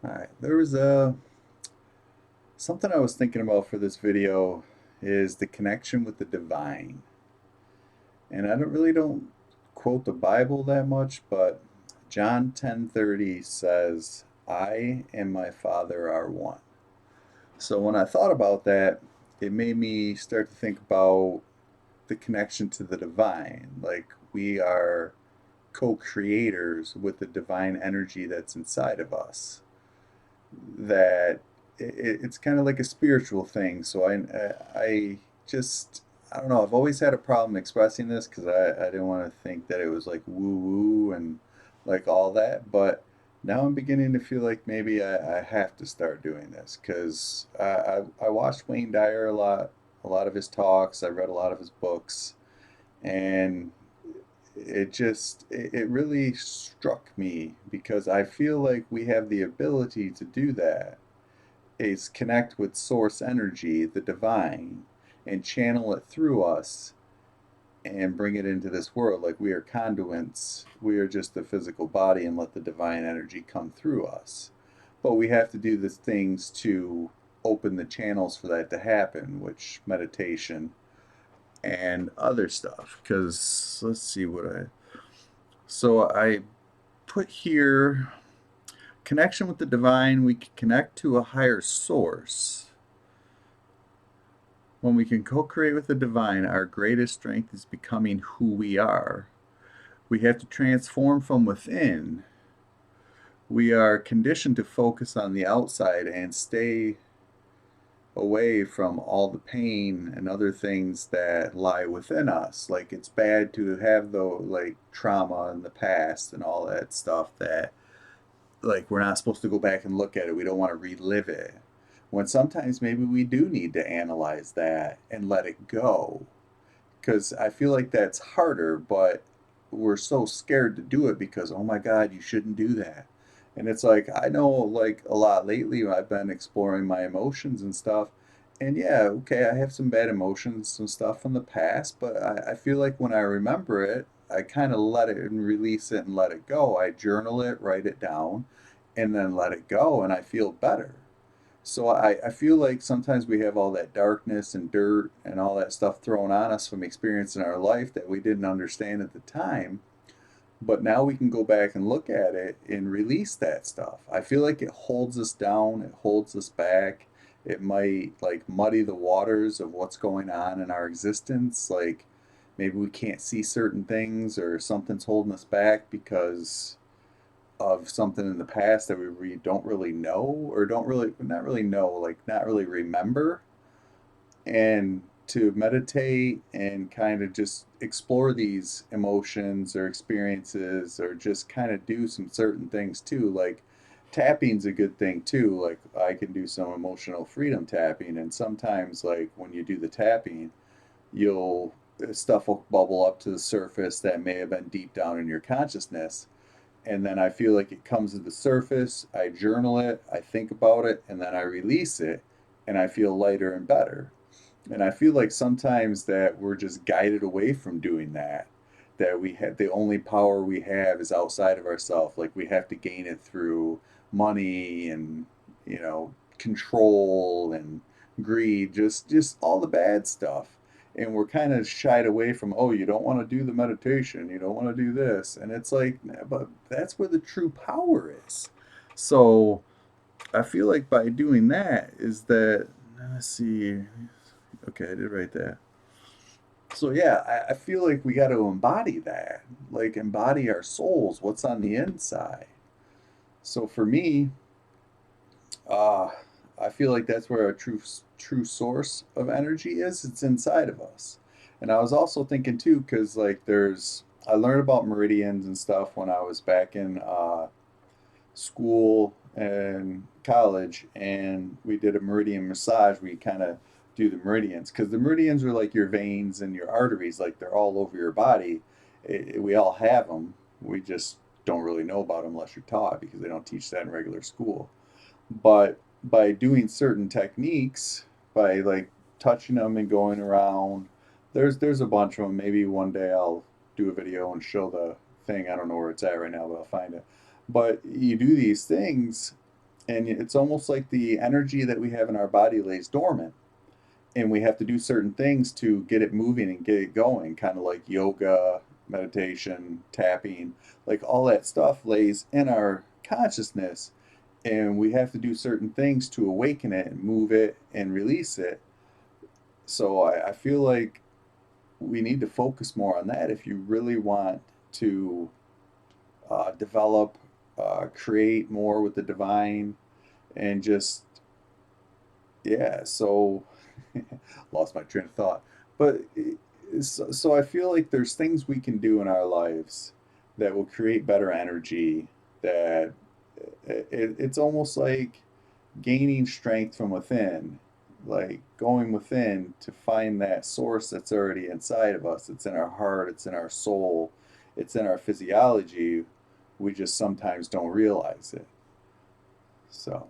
Hi. There was something I was thinking about for this video is the connection with the divine. And I don't quote the Bible that much, but John 10:30 says, "I and my Father are one." So when I thought about that, it made me start to think about the connection to the divine. Like we are co-creators with the divine energy that's inside of us. That it's kind of like a spiritual thing. So I just I don't know. I've always had a problem expressing this because I didn't want to think that it was like woo woo and like all that. But now I'm beginning to feel like maybe I have to start doing this because I watched Wayne Dyer a lot of his talks. I read a lot of his books, and it really struck me because I feel like we have the ability to do that is connect with source energy, the divine, and channel it through us and bring it into this world. Like we are conduits, we are just the physical body and let the divine energy come through us. But we have to do the things to open the channels for that to happen, which meditation and other stuff. Because let's see what I put here connection with the divine, we can connect to a higher source. When we can co create with the divine, our greatest strength is becoming who we are. We have to transform from within. We are conditioned to focus on the outside and stay away from all the pain and other things that lie within us. Like it's bad to have the like trauma in the past and all that stuff that like we're not supposed to go back and look at it. We don't want to relive it. When sometimes maybe we do need to analyze that and let it go because I feel like that's harder, but we're so scared to do it because, oh my God, you shouldn't do that. And it's like, I know like a lot lately, I've been exploring my emotions and stuff. And yeah, okay, I have some bad emotions, some stuff from the past, but I feel like when I remember it, I kind of let it and release it and let it go. I journal it, write it down, and then let it go, and I feel better. So I feel like sometimes we have all that darkness and dirt and all that stuff thrown on us from experience in our life that we didn't understand at the time. But now we can go back and look at it and release that stuff. I feel like it holds us down, it holds us back. It might like muddy the waters of what's going on in our existence. Like maybe we can't see certain things or something's holding us back because of something in the past that we don't really know or don't really not really know like not really remember and to meditate and kind of just explore these emotions or experiences or just kind of do some certain things too like tapping's a good thing too like I can do some emotional freedom tapping and sometimes like when you do the tapping you'll stuff will bubble up to the surface that may have been deep down in your consciousness and then I feel like it comes to the surface. I journal it, I think about it, and then I release it, and I feel lighter and better. And I feel like sometimes that we're just guided away from doing that. That we have the only power we have is outside of ourselves. Like we have to gain it through money and control and greed, just all the bad stuff. And we're kind of shied away from, oh, you don't want to do the meditation, you don't want to do this, and it's like, but that's where the true power is. So I feel like by doing that is that let's see. Okay, I did write that. So yeah, I feel like we got to embody that, like embody our souls, what's on the inside. So for me, uh, I feel like that's where our true source of energy is. It's inside of us. And I was also thinking too, because like I learned about meridians and stuff when I was back in school and college, and we did a meridian massage. We kind of do the meridians because the meridians are like your veins and your arteries, like they're all over your body. We all have them. We just don't really know about them unless you're taught because they don't teach that in regular school. But by doing certain techniques, by like touching them and going around, there's a bunch of them. Maybe one day I'll do a video and show the thing. I don't know where it's at right now, but I'll find it. But you do these things, And it's almost like the energy that we have in our body lays dormant, and we have to do certain things to get it moving and get it going, kind of like yoga, meditation, tapping, like all that stuff lays in our consciousness, and we have to do certain things to awaken it and move it and release it. So I feel like we need to focus more on that if you really want to develop, create more with the divine, and just, yeah. So lost my train of thought. But so I feel like there's things we can do in our lives that will create better energy. That it's almost like gaining strength from within, like going within to find that source that's already inside of us. It's in our heart, it's in our soul, it's in our physiology. We just sometimes don't realize it. So.